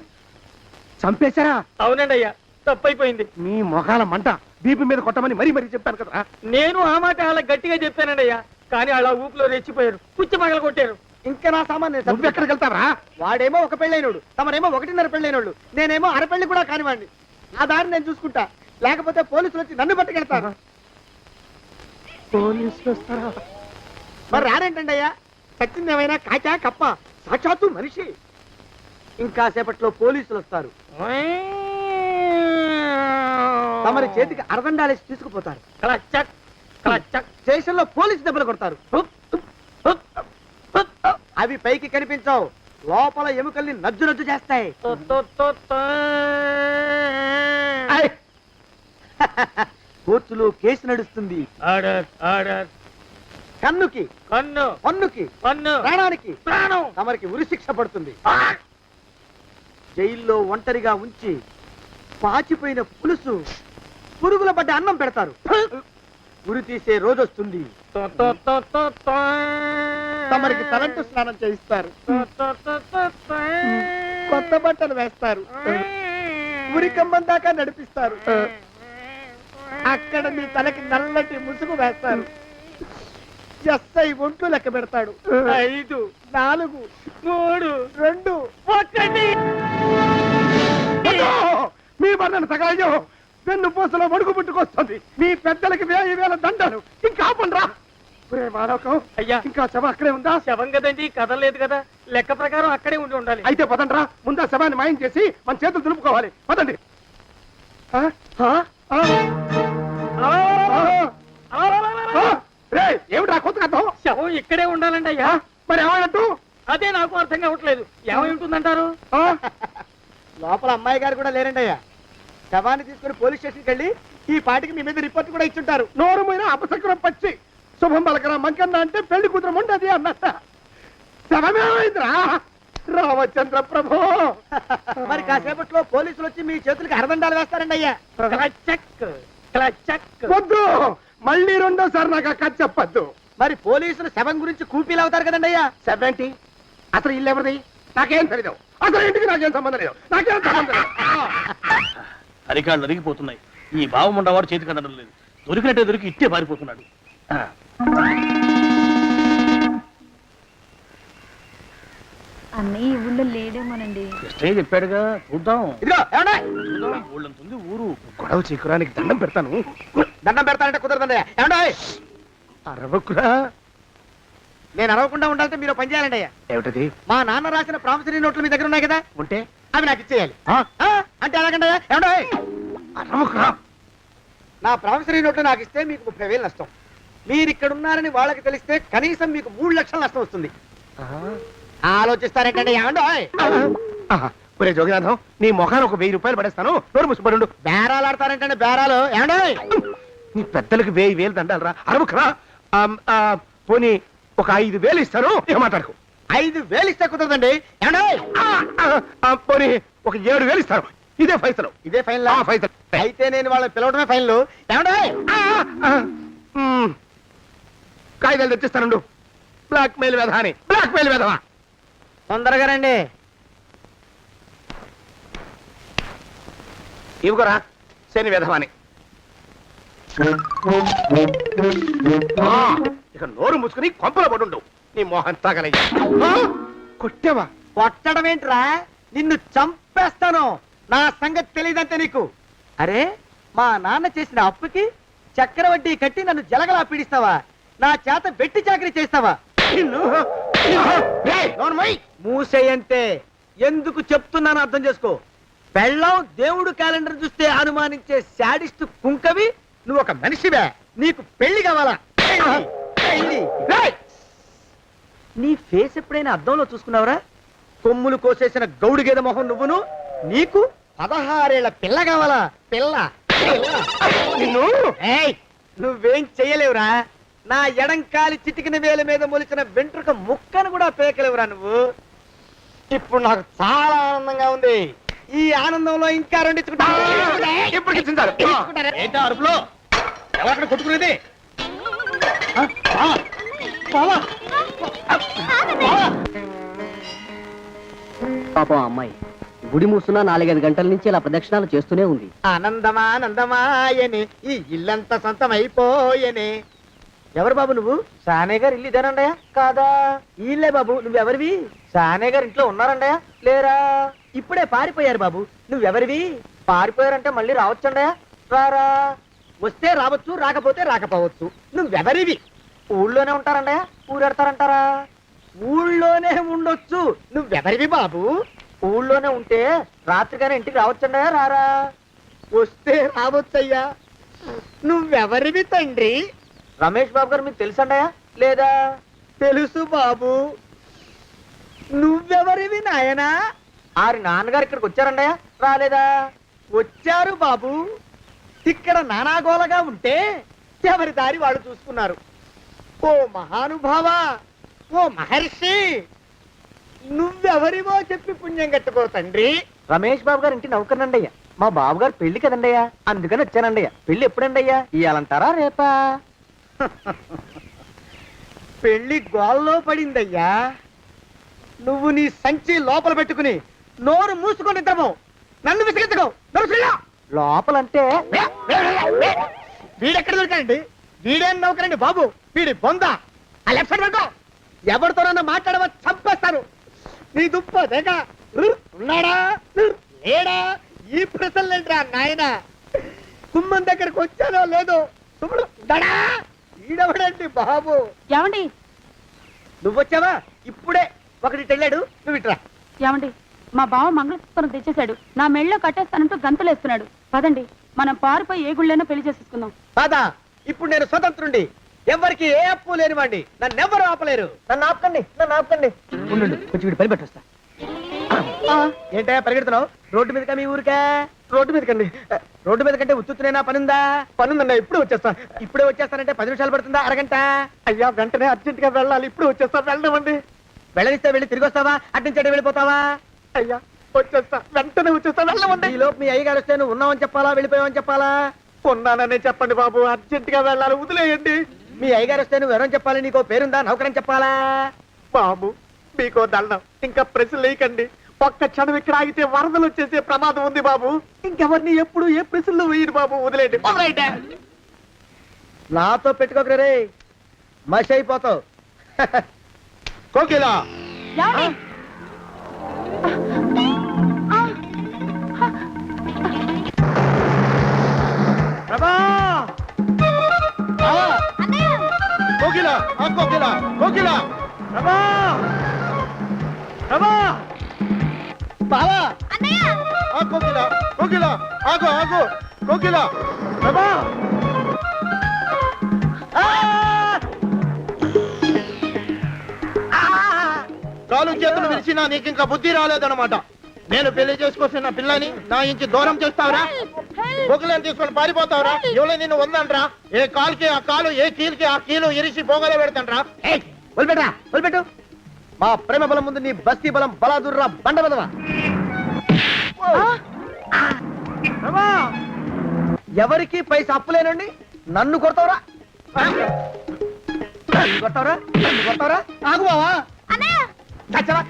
చంపేశారా? అవునండి అయ్యా, తప్పైపోయింది. నీ మొఖాల మంట బీపీ మీద కొట్టమని మరీ మరీ చెప్పాను కదా. నేను ఆ మాట అలా గట్టిగా చెప్పానండి అయ్యా, కానీ అలా ఊపిలో రెచ్చిపోయారు, పుచ్చి పగల కొట్టారు. ఇంకా నా సామాన్ నేను నువ్వు ఎక్కడికి వెళ్తావరా? వాడేమో ఒక పెళ్ళైనోడు, తమరేమో 1.5 పెళ్ళైనోళ్ళు, నేనేమో అరపెళ్ళి కూడా కానివ్వండి. ఆ దారి నేను చూసుకుంటా, లేకపోతే పోలీసులు వచ్చి నన్ను పట్టుకెళ్తారు. పోలీసులు వస్తారా? మరి రారేంటండి అయ్యా, చచ్చింది ఏమైనా కాచా కప్ప, సాక్షాత్తు మనిషి. ఇంకా సేపట్లో పోలీసులు వస్తారు, తమరి చేతికి అరదండాలేసి తీసుకుపోతారు. క్లచక్, క్లచక్. స్టేషన్ లో పోలీసు దెబ్బలు కొడతారు. అవి పైకి కనిపించవు, లోపల ఎముకల్ని నజ్జు నజ్జు చేస్తాయి. కోర్టులో కేసు నడుస్తుంది. Order, order. కన్నుకి కన్ను, పన్నుకి పన్ను, ప్రాణానికి ప్రాణం. తమరికి ఉరిశిక్ష పడుతుంది. జైల్లో ఒంటరిగా ఉంచి పాచిపోయిన పులుసు, పురుగుల పడ్డ అన్నం పెడతారు. ఉరి తీసే రోజు వస్తుంది, తమరికి తలంటు స్నానం చేయిస్తారు, కొత్త బట్టలు వేస్తారు, ఉరికంబం దాకా నడిపిస్తారు. అక్కడ మీ తలకి నల్లటి ముసుగు వేస్తారు. ఎస్ఐ ఒంట్లు లెక్క పెడతాడు. 5, 4, 3, 2, 1. మీ వర్ణన సగాయం వెన్ను పూసలో మడుగు పుట్టుకొస్తుంది. మీ పెద్దలకి 1000 దండాలు. ఇంకా ఆపండ్రా. మానవకం అయ్యా, ఇంకా శవం అక్కడే ఉందా? శవం కదండి, కదలేదు కదా, లెక్క ప్రకారం అక్కడే ఉండి ఉండాలి. అయితే పదండ్రా, ముందా శవాన్ని మాయం చేసి మన చేతులు దులుపుకోవాలి. పదండి. ఏమిటా కొత్త కథ? శవం ఇక్కడే ఉండాలండి అయ్యా. మరి ఏమైనట్టు? అదే నాకు అర్థం కావట్లేదు, ఏమై ఉంటుందంటారు? లోపల అమ్మాయి గారు కూడా లేరండి అయ్యా. శవాన్ని తీసుకుని పోలీస్ స్టేషన్కి వెళ్ళి ఈ పాటికి మీ మీద రిపోర్ట్ కూడా ఇచ్చుంటారు. నోరు మీద అపశకురం పచ్చి శుభం పలకరా మంకన్న అంటే పెళ్లి కూతురం ఉండదు అన్నట్ట. శవమేమైందిరా రామచంద్ర ప్రభు? మరి కాసేపట్లో పోలీసులు వచ్చి మీ చేతులకి అరదండాలు వేస్తారండి అయ్యా. క్లచక్, క్లచక్. వద్దు, మళ్ళీ రెండోసారి నాకు కథ చెప్పద్దు. మరి పోలీసులు శవం గురించి కూపీలు అవుతారు కదండి అయ్యా. సెవెంటీ అసలు ఇల్లు ఎవరిది? నాకేం తెలియదు. అసలు ఇంటికి నాకేం సంబంధం లేదు. నాకేం సంబంధం లేదు. అరికాళ్ళు అరిగిపోతున్నాయి. ఈ బావముండవాడు చేతికి అందడం లేదు. దొరికినట్టే దొరికి ఇట్టే పారిపోతున్నాడు. అన్నయ్య ఊళ్ళో లేడేమోనండి. కృష్ణయ్య చెప్పాడుగా, చూద్దాం. ఇదిగో ఏమండి, ఊళ్ళంతుంది ఊరు. గొడవ చీకురానికి దండం పెడతాను. దండం పెడతానంటే కుదరదండి. ఏమండి, అరవకురా. నేను అరవకుండా ఉండాలంటే మీరు పని చేయాలండి అయ్యా. ఏమిటది? మా నాన్న రాసిన ప్రామిసరీ నోట్లు మీ దగ్గర ఉన్నాయి కదా, ఉంటే అవి నాకు ఇచ్చేయాలి. అంటే ఎలాగండి అయ్యా? ఏమండి, అరవకురా. నా ప్రామిసరీ నోట్లు నాకు ఇస్తే మీకు 30,000 నష్టం. మీరు ఇక్కడ ఉన్నారని వాళ్ళకి తెలిస్తే కనీసం మీకు 3 లక్షల నష్టం వస్తుంది. ఆలోచిస్తారేంటండి? ఏమండి, ఒరే జోగినాథం, నీ మొఖాన్ని ఒక 1000 రూపాయలు పడేస్తాను. నోరు ముసుపడు. బేరాలు ఆడతారేంటండి? బేరాలు ఏమండి? నీ పెద్దలకు 1000 దండాలరా. అరవకురా. పోనీ ఒక 5,000 ఇస్తాను. ఏమాటాడుకో. 5,000 ఇస్తే కుదరదండి. ఏమండి, పోనీ ఒక 7,000 ఇస్తాను. ఇదే ఫైసలు. ఇదే ఫైన్. ఫైసలు. అయితే నేను వాళ్ళని పిలవడమే ఫైన్లు. ఏమండి, కాగితం వేలు తెచ్చిస్తానుండు. బ్లాక్ మెయిల్ వెధవని, బ్లాక్ మెయిల్ వెధవా. తొందరగా రండి. ఇవ్వరా శని వెధవాని. ఇక నోరు మూసుకుని కొంపల పడుండు. నీ మోహన్ తగలయ్యా. కొట్టావా? కొట్టడం ఏంట్రా, నిన్ను చంపేస్తాను. నా సంగతి తెలియదంటే నీకు. అరే, మా నాన్న చేసిన అప్పుకి చక్రవడ్డీ కట్టి నన్ను జలగలా పీడిస్తావా? నా చేత వెట్టి చాకరీ చేస్తావా? మూసేయంటే ఎందుకు చెప్తున్నాను అర్థం చేసుకో. పెళ్ళం దేవుడు క్యాలెండర్ చూస్తే అనుమానించే శాడిస్ట్ కుంకవి నువ్వు ఒక మనిషివే. నీకు పెళ్లి కావాలా? పెళ్లి. నీ ఫేస్ ఎప్పుడైనా అద్దంలో చూసుకున్నావురా? కొమ్ములు కోసేసిన గౌడు గేదె మొహం నువ్వును. నీకు 16 ఏళ్ల పిల్ల కావాలా? పిల్ల. నిన్ను నువ్వేం చెయ్యలేవురా. నా ఎడంకాలి చిటికిన వేల మీద మొలిచిన వెంట్రుక ముక్కను కూడా పేకలేవురా నువ్వు. ఇప్పుడు నాకు చాలా ఆనందంగా ఉంది. ఈ ఆనందంలో ఇంకా రెండించుకుంటా. ఏంటా అరుపులో? ఎవరక్కడ కొట్టుకునేది? పాపం అమ్మాయి గుడి మూసున్న 4-5 గంటల నుంచి ఇలా ప్రదక్షిణాలు చేస్తూనే ఉంది. ఆనందమానందమాయని ఈ ఇల్లంతా సొంతం అయిపోయని. ఎవరు బాబు నువ్వు? సానే గారు ఇల్లు ఇదేనండయా? కాదా? ఇల్లే బాబు. నువ్వెవరివి? సానే గారు ఇంట్లో ఉన్నారండయా? లేరా? ఇప్పుడే పారిపోయారు బాబు. నువ్వెవరివి? పారిపోయారంటే మళ్ళీ రావచ్చండయా? రారా. వస్తే రావచ్చు, రాకపోతే రాకపోవచ్చు. నువ్వెవరివి? ఊళ్ళోనే ఉంటారండయా? ఊరెడతారంటారా? ఊళ్ళోనే ఉండొచ్చు. నువ్వెవరివి బాబు? ఊళ్ళోనే ఉంటే రాత్రిగానే ఇంటికి రావచ్చండయా? రారా. వస్తే రావచ్చయ్యా. నువ్వెవరివి తండ్రి? రమేష్ బాబు గారు మీకు తెలుసండయా? లేదా? తెలుసు బాబు. నువ్వెవరివి నాయనా? ఆరి నాన్నగారు ఇక్కడికి వచ్చారండయా? రాలేదా? వచ్చారు బాబు. ఇక్కడ నానాగోలగా ఉంటే ఎవరి దారి వాళ్ళు చూసుకున్నారు. ఓ మహానుభావా, ఓ మహర్షి, నువ్వెవరివో చెప్పి పుణ్యం కట్టుకో తండ్రి. రమేష్ బాబు గారు ఇంటి నౌకర్నండయ్యా. మా బాబు గారు పెళ్లి కదండయ్యా, అందుకని వచ్చానండయ్యా. పెళ్లి ఎప్పుడండయ్యా? ఇయ్యాలంటారా రేపా? పెళ్లి గోల్లో పడిందయ్యా. నువ్వు నీ సంచి లోపల పెట్టుకుని నోరు మూసుకొని నిద్రపో. నన్ను విసిగించుకో. లోపలంటే వీడెక్కడ దొరికాడండి? వీడేం నౌకరండి బాబు, వీడి బొంద. ఆ లెఫ్ట్ సైడ్ పెట్టుకో. ఎవరితోనన్నా మాట్లాడవా చంపేస్తాను. నీ దుప్ప దేక ఉన్నాడా లేడా? ఈ ప్రశ్నలేంట్రా నాయన. కుమ్మం దగ్గరకు వచ్చానో లేదో సుమ్ముడు దడా. ఈడవడండి బాబు. ఏమండి నువ్వొచ్చావా? ఇప్పుడే ఒకటి వెళ్ళాడు. నువ్వు ఇట్రా. ఏమండి, మా బావ మంగళసూత్రం తెచ్చేశాడు. నా మెళ్ళో కట్టేస్తానంటూ గంతులేస్తున్నాడు. పదండి, మనం పారిపోయి ఏ గుళ్ళైనా పెళ్లి చేసేసుకుందాం. కాదా? ఇప్పుడు నేను స్వతంత్రుండి, ఎవరికి ఏ అప్పు లేనివ్వండి. నన్ను ఎవరు ఆపలేరు. నన్ను ఆపకండి, నన్ను ఆపకండి. ఉండు, కొంచెం వీడి పని పెట్టొస్తా. ఏంటయ్యా పరిగెడుతున్నావు? రోడ్డు మీదకా మీ ఊరికా? రోడ్డు మీదకండి. రోడ్డు మీద కంటే ఉత్తునేనా? పనుందా? పనుందన్నా. ఇప్పుడే వచ్చేస్తా. ఇప్పుడే వచ్చేస్తానంటే 10 నిమిషాలు పడుతుందా? అరగంట? అయ్యా వెంటనే అర్జెంట్ గా వెళ్ళాలి. ఇప్పుడు వచ్చేస్తా. వెళ్ళమండి. వెళ్ళనిస్తే వెళ్ళి తిరిగి వస్తావా? అడ్డించండి వెళ్ళిపోతావా? అయ్యా వచ్చేస్తా, వెంటనే వచ్చేస్తా. వెళ్ళమండి. ఈ లోపు మీ అయ్యగారు వస్తే నువ్వు ఉన్నావని చెప్పాలా, వెళ్ళిపోయావని చెప్పాలా? ఉన్నాననే చెప్పండి బాబు. అర్జెంట్ గా వెళ్ళాలి, వదిలేయండి. మీ అయ్యగారు వస్తే నువ్వు ఎవరని చెప్పాలి? నీకో పేరుందా? నౌకరని చెప్పాలా? బాబు మీకో దండం. ఇంకా ప్రశ్నలు వేయకండి. ఒక్క క్షణం ఇక్కడ ఆగితే వరదలు వచ్చేసే ప్రమాదం ఉంది బాబు. ఇంకెవరిని ఎప్పుడు ఏ ప్రశ్నలు వేయరు బాబు. వదిలేయండి. నాతో పెట్టుకోకరే, మషి అయిపోతావు. కోకిలా ప్రభా, కోకిలా, కోకిలా, కోకిలా, ప్రభా, ప్రభా, బావా, కోకిలా, కోకిలా, ఆగు, ఆగు, కోకిలా, ప్రభా. కాలు చేతులు విరిచినా నీకు ఇంకా బుద్ధి రాలేదన్నమాట. నేను పెళ్లి చేసుకొస్తున్న పిల్లని నా ఇంటి దూరం చేస్తావురా? బొగ్గులను తీసుకొని పారిపోతావురా? ఎవరో నిన్ను ఉందంట్రా? ఏ కాలుకి ఆ కాలు, ఏ కీలుకి ఆ కీలు ఇరిసి పోగల పెడతాంట్రా? వదిలిపెట్టరా, వదిలిపెట్టు. మా ప్రేమ బలం ముందు నీ బస్తీ బలం బలాదుర్రా బండ బలవా. ఎవరికి పైసా అప్పులేనండి నన్ను కొడతావురా? కొడతావరా కొడతావరా ఆగు బావా చచ్చరా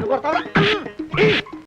కొడతావరా